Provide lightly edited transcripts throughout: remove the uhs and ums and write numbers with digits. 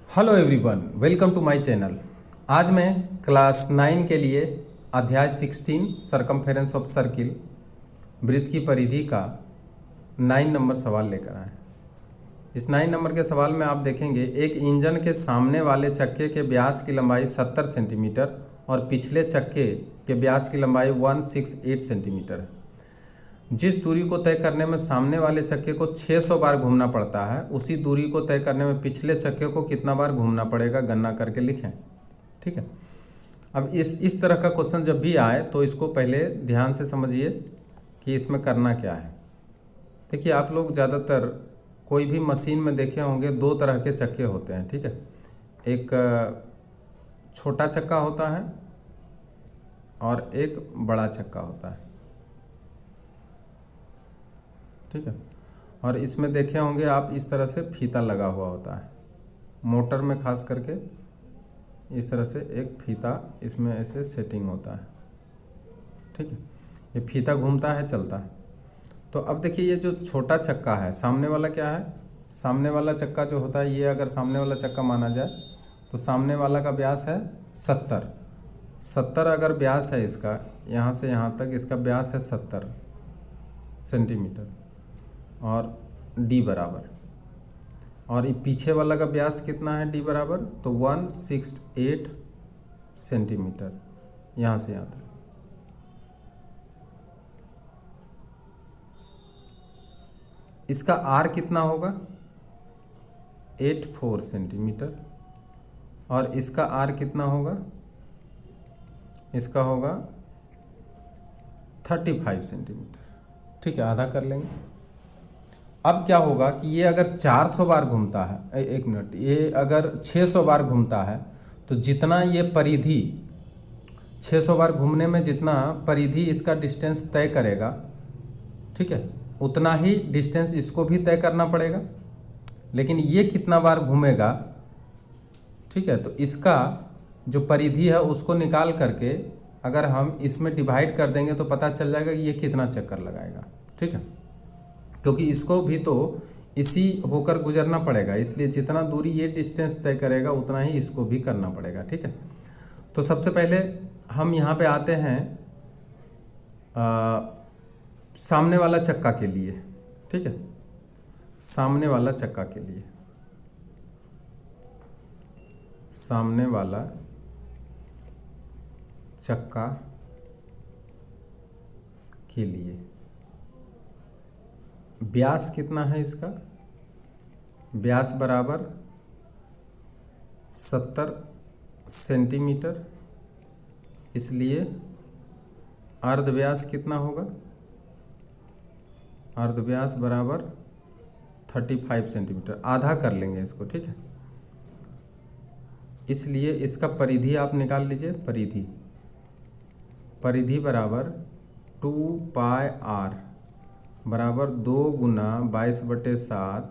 Hello everyone, welcome to my channel. आज मैं class 9 के लिए अध्याय 16 सरकमफेरेंस ऑफ सर्किल वृत्त की परिधि का 9 नंबर सवाल लेकर आए। इस 9 नंबर के सवाल में आप देखेंगे एक इंजन के सामने वाले चक्के के व्यास की लंबाई 70 सेंटीमीटर और पिछले चक्के के व्यास की लंबाई 168 सेंटीमीटर है। जिस दूरी को तय करने में सामने वाले चक्के को 600 बार घूमना पड़ता है, उसी दूरी को तय करने में पिछले चक्के को कितना बार घूमना पड़ेगा, गणना करके लिखें। ठीक है। अब इस तरह का क्वेश्चन जब भी आए तो इसको पहले ध्यान से समझिए कि इसमें करना क्या है। देखिए, आप लोग ज़्यादातर कोई भी मशीन में देखे होंगे, दो तरह के चक्के होते हैं। ठीक है, एक छोटा चक्का होता है और एक बड़ा चक्का होता है। ठीक है, और इसमें देखे होंगे आप, इस तरह से फीता लगा हुआ होता है। मोटर में खास करके इस तरह से एक फीता इसमें ऐसे सेटिंग होता है। ठीक है, ये फीता घूमता है, चलता है। तो अब देखिए, ये जो छोटा चक्का है, सामने वाला क्या है, सामने वाला चक्का जो होता है, ये अगर सामने वाला चक्का माना जाए तो सामने वाला का व्यास है 70 अगर व्यास है इसका, यहाँ से यहाँ तक इसका व्यास है 70 सेंटीमीटर और डी बराबर, और ये पीछे वाला का व्यास कितना है डी बराबर, तो 168 सेंटीमीटर यहाँ से यहाँ तक। इसका आर कितना होगा, 84 सेंटीमीटर, और इसका आर कितना होगा, इसका होगा 35 सेंटीमीटर। ठीक है, आधा कर लेंगे। अब क्या होगा कि ये अगर 400 बार घूमता है, एक मिनट, ये अगर 600 बार घूमता है तो जितना ये परिधि 600 बार घूमने में जितना परिधि इसका डिस्टेंस तय करेगा, ठीक है, उतना ही डिस्टेंस इसको भी तय करना पड़ेगा। लेकिन ये कितना बार घूमेगा, ठीक है, तो इसका जो परिधि है उसको निकाल करके अगर हम इसमें डिवाइड कर देंगे तो पता चल जाएगा कि ये कितना चक्कर लगाएगा। ठीक है, क्योंकि इसको भी तो इसी होकर गुजरना पड़ेगा, इसलिए जितना दूरी ये डिस्टेंस तय करेगा उतना ही इसको भी करना पड़ेगा। ठीक है, तो सबसे पहले हम यहाँ पे आते हैं सामने वाला चक्का के लिए। ठीक है, सामने वाला चक्का के लिए, सामने वाला चक्का के लिए व्यास कितना है इसका, व्यास बराबर 70 सेंटीमीटर, इसलिए अर्धव्यास कितना होगा, अर्धव्यास बराबर 35 सेंटीमीटर। आधा कर लेंगे इसको। ठीक है, इसलिए इसका परिधि आप निकाल लीजिए। परिधि बराबर 2 पाई आर बराबर 2 गुना 22/7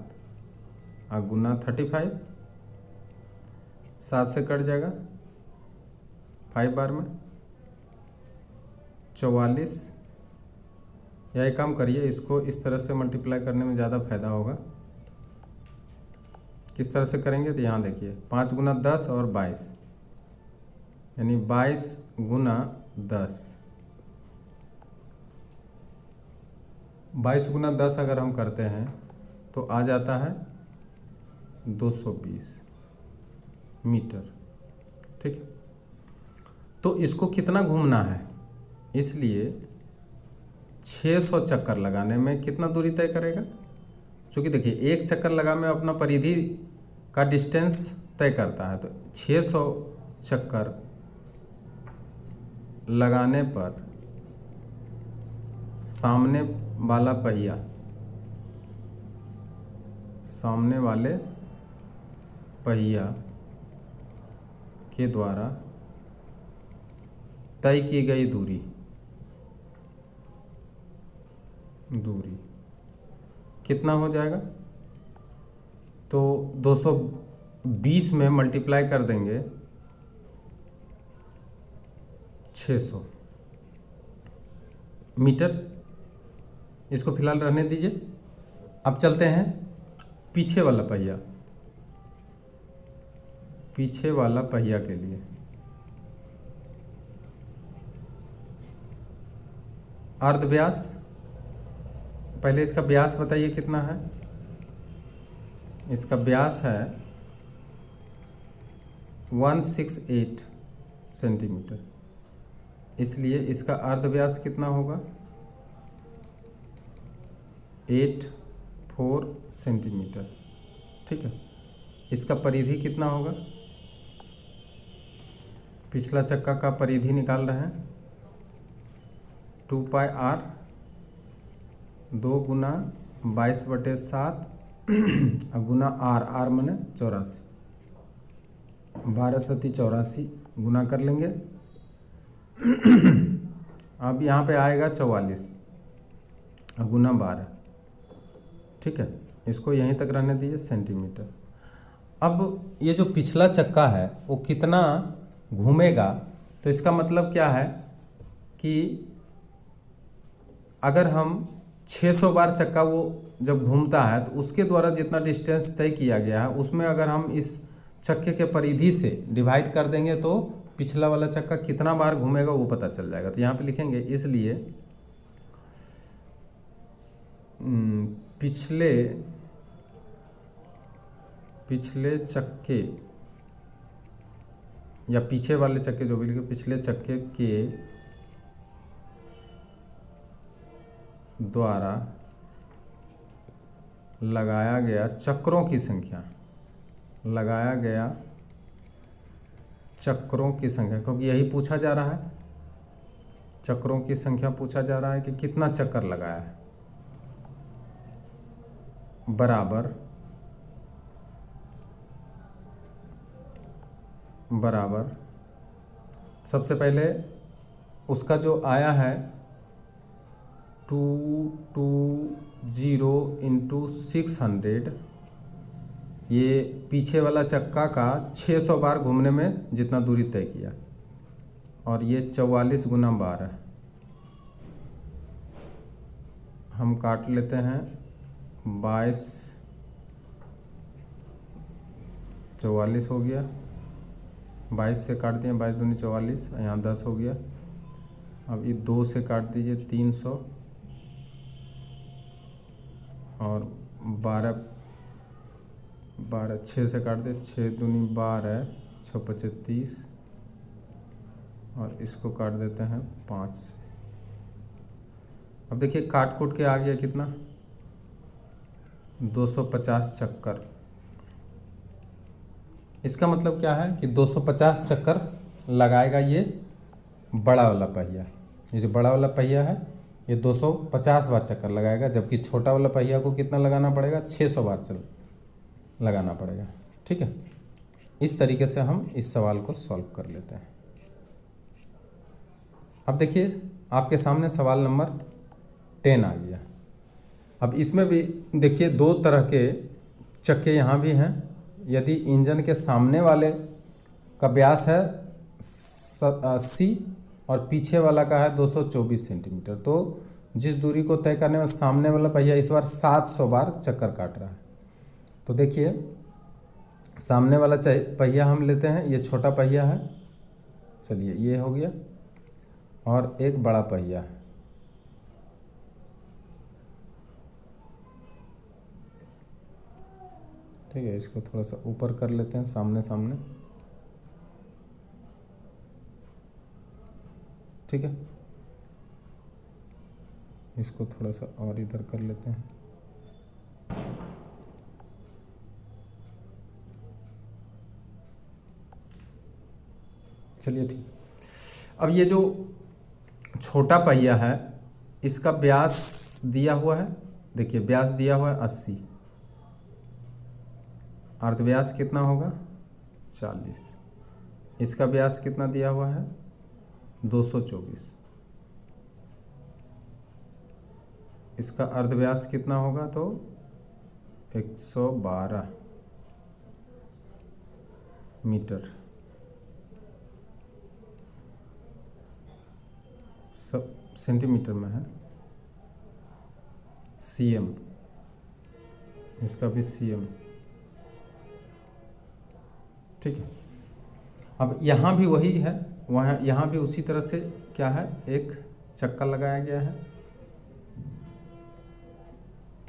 गुना 35, 7 से कट जाएगा 5 बार में 44। या एक काम करिए, इसको इस तरह से मल्टीप्लाई करने में ज़्यादा फायदा होगा। किस तरह से करेंगे तो यहाँ देखिए, 5 गुना 10 और 22, यानी 22 गुना 10, 22 गुना 10 अगर हम करते हैं तो आ जाता है 220 मीटर। ठीक, तो इसको कितना घूमना है, इसलिए 600 चक्कर लगाने में कितना दूरी तय करेगा। चूँकि देखिए, एक चक्कर लगा में अपना परिधि का डिस्टेंस तय करता है, तो 600 चक्कर लगाने पर सामने वाला पहिया, सामने वाले पहिया के द्वारा तय की गई दूरी कितना हो जाएगा, तो 220 में मल्टीप्लाई कर देंगे 600 मीटर। इसको फिलहाल रहने दीजिए। अब चलते हैं पीछे वाला पहिया, पीछे वाला पहिया के लिए अर्ध व्यास, पहले इसका व्यास बताइए कितना है। इसका व्यास है 168 सेंटीमीटर, इसलिए इसका अर्ध व्यास कितना होगा 84 सेंटीमीटर। ठीक है, इसका परिधि कितना होगा, पिछला चक्का का परिधि निकाल रहे हैं 2πr 2 गुना 22/7 गुना r माने 84, 12 सती 84 गुना कर लेंगे। अब यहाँ पे आएगा 44 गुना 12। ठीक है, इसको यहीं तक रहने दीजिए सेंटीमीटर। अब ये जो पिछला चक्का है वो कितना घूमेगा, तो इसका मतलब क्या है कि अगर हम 600 बार चक्का वो जब घूमता है तो उसके द्वारा जितना डिस्टेंस तय किया गया है उसमें अगर हम इस चक्के के परिधि से डिवाइड कर देंगे तो पिछला वाला चक्का कितना बार घूमेगा वो पता चल जाएगा। तो यहाँ पे लिखेंगे इसलिए पिछले चक्के या पीछे वाले चक्के जो भी लिखे, पिछले चक्के के द्वारा लगाया गया चक्रों की संख्या, क्योंकि यही पूछा जा रहा है, चक्रों की संख्या पूछा जा रहा है कि कितना चक्कर लगाया है, बराबर सबसे पहले उसका जो आया है 220 इंटू 600, ये पीछे वाला चक्का का 600 बार घूमने में जितना दूरी तय किया, और ये 44 गुना 12 हम काट लेते हैं 22, 44 हो गया, 22 से काट दिए 22 दूनी 44, यहाँ 10 हो गया। अब ये 2 से काट दीजिए 300 और 12 6 से काट दे 6 दूनी 12, 6 पचे 30 और इसको काट देते हैं 5 से। अब देखिए काट कूट के आ गया कितना 250 चक्कर। इसका मतलब क्या है कि 250 चक्कर लगाएगा ये बड़ा वाला पहिया। ये जो बड़ा वाला पहिया है ये 250 बार चक्कर लगाएगा, जबकि छोटा वाला पहिया को कितना लगाना पड़ेगा 600 बार लगाना पड़ेगा। ठीक है, इस तरीके से हम इस सवाल को सॉल्व कर लेते हैं। अब देखिए आपके सामने सवाल नंबर 10 आ गया। अब इसमें भी देखिए 2 तरह के चक्के यहाँ भी हैं। यदि इंजन के सामने वाले का व्यास है 80 और पीछे वाला का है 224 सेंटीमीटर, तो जिस दूरी को तय करने में सामने वाला पहिया इस बार 700 बार चक्कर काट रहा है। तो देखिए सामने वाला पहिया हम लेते हैं, ये छोटा पहिया है, चलिए ये हो गया, और एक बड़ा पहिया है। ठीक है, इसको थोड़ा सा ऊपर कर लेते हैं सामने सामने। ठीक है, इसको थोड़ा सा और इधर कर लेते हैं। चलिए ठीक। अब ये जो छोटा पहिया है इसका व्यास दिया हुआ है, देखिए व्यास दिया हुआ है 80, अर्धव्यास कितना होगा 40, इसका व्यास कितना दिया हुआ है 224, इसका अर्धव्यास कितना होगा तो 112 मीटर। सब सेंटीमीटर में है, सीएम, इसका भी सीएम। ठीक है। अब यहाँ भी वही है, वहाँ यहाँ भी उसी तरह से क्या है, एक चक्का लगाया गया है,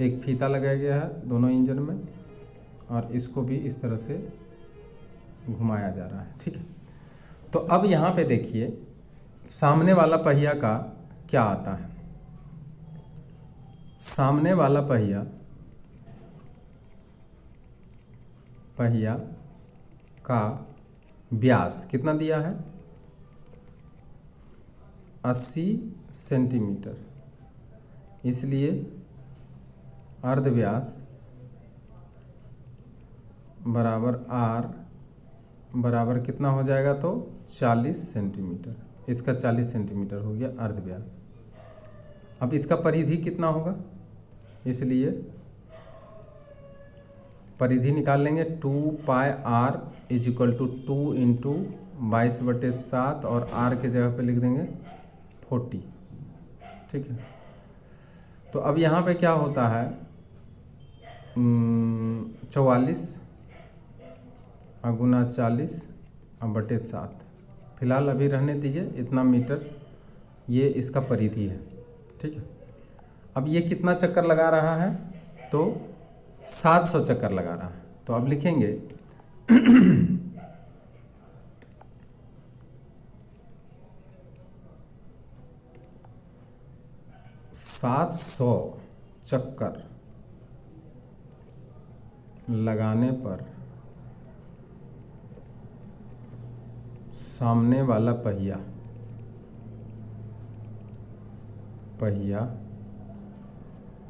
एक फीता लगाया गया है दोनों इंजन में, और इसको भी इस तरह से घुमाया जा रहा है। ठीक है, तो अब यहाँ पे देखिए सामने वाला पहिया का क्या आता है। सामने वाला पहिया का व्यास कितना दिया है, 80 सेंटीमीटर, इसलिए अर्धव्यास बराबर आर बराबर कितना हो जाएगा, तो 40 सेंटीमीटर। इसका 40 सेंटीमीटर हो गया अर्धव्यास। अब इसका परिधि कितना होगा, इसलिए परिधि निकाल लेंगे, 2 pi r is equal to 2 into 22/7 और आर के जगह पे लिख देंगे 40। ठीक है, तो अब यहाँ पे क्या होता है, 44 गुना 40 बटे 7। फिलहाल अभी रहने दीजिए, इतना मीटर ये इसका परिधि है। ठीक है, अब ये कितना चक्कर लगा रहा है, तो 700 चक्कर लगा रहा है। तो अब लिखेंगे 700 चक्कर लगाने पर सामने वाला पहिया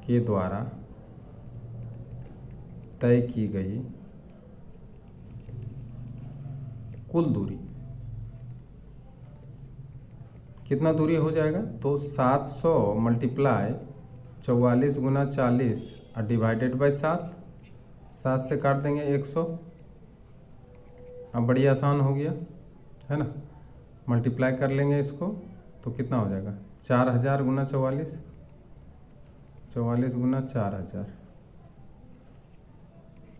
के द्वारा तय की गई कुल दूरी कितना दूरी हो जाएगा, तो 700 मल्टीप्लाई 44 गुना 40 और डिवाइडेड बाई 7, 7 से काट देंगे 100। अब बड़ी आसान हो गया है ना, मल्टीप्लाई कर लेंगे इसको तो कितना हो जाएगा, 4000 गुना 44, 44 गुना 4000,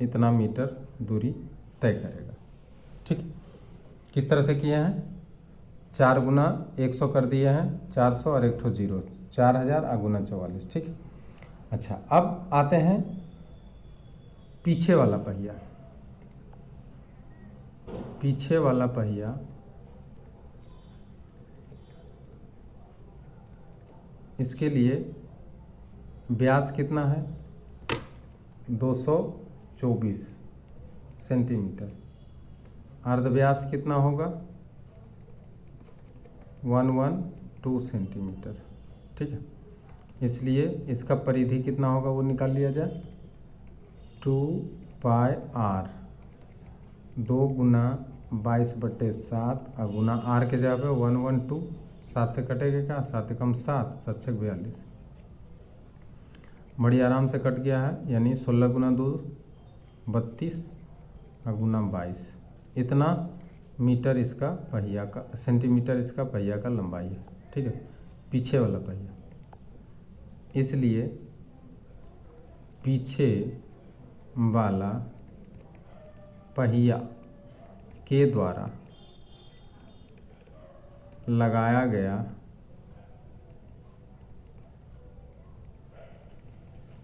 इतना मीटर दूरी तय करेगा। ठीक, किस तरह से किए हैं, 4 गुना 100 कर दिए हैं 400 और 1 ठो 0, 4000 गुना 44। ठीक है, अच्छा अब आते हैं पीछे वाला पहिया। पीछे वाला पहिया इसके लिए व्यास कितना है, 224 सेंटीमीटर। अर्धव्यास कितना होगा, 112 सेंटीमीटर। ठीक है, इसलिए इसका परिधि कितना होगा वो निकाल लिया जाए, 2 पाई आर, 2 गुना 22/7 और गुना आर के जगह पे 112, 7 से कटेगा क्या, 7 एकम 7, 7 छक 42, बड़ी आराम से कट गया है, यानी 16 गुना 2 32 और गुना 22, इतना मीटर इसका पहिया का, सेंटीमीटर इसका पहिया का लंबाई है। ठीक है, पीछे वाला पहिया, इसलिए पीछे वाला पहिया के द्वारा लगाया गया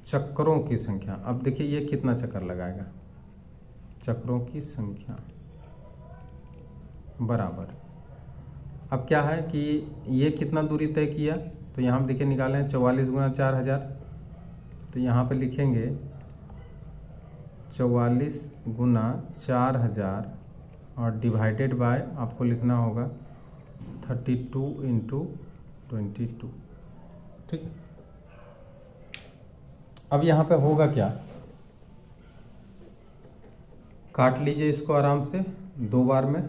चक्करों की संख्या। अब देखिए ये कितना चक्कर लगाएगा, चक्रों की संख्या बराबर, अब क्या है कि ये कितना दूरी तय किया, तो यहाँ पे देखिए निकाले हैं 44 गुना 4000, तो यहाँ पे लिखेंगे 44 गुना 4000 और डिवाइडेड बाय आपको लिखना होगा 32 इंटू 22। ठीक है, अब यहाँ पे होगा क्या, काट लीजिए इसको आराम से 2 बार में,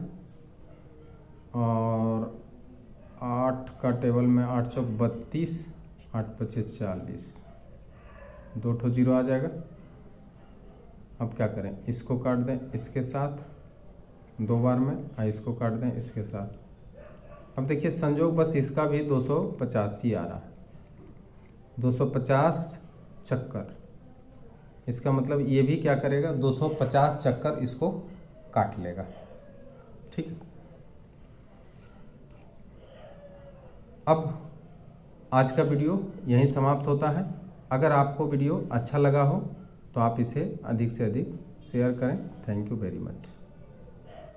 और 8 का टेबल में 8 चौक 32, 8 पच्चीस 40, 2 ठो 0 आ जाएगा। अब क्या करें, इसको काट दें इसके साथ 2 बार में, और इसको काट दें इसके साथ। अब देखिए संयोग बस इसका भी 250 ही आ रहा है, 250 चक्कर, इसका मतलब ये भी क्या करेगा, 250 चक्कर इसको काट लेगा। ठीक है, अब आज का वीडियो यहीं समाप्त होता है। अगर आपको वीडियो अच्छा लगा हो तो आप इसे अधिक से अधिक शेयर करें। Thank you very much.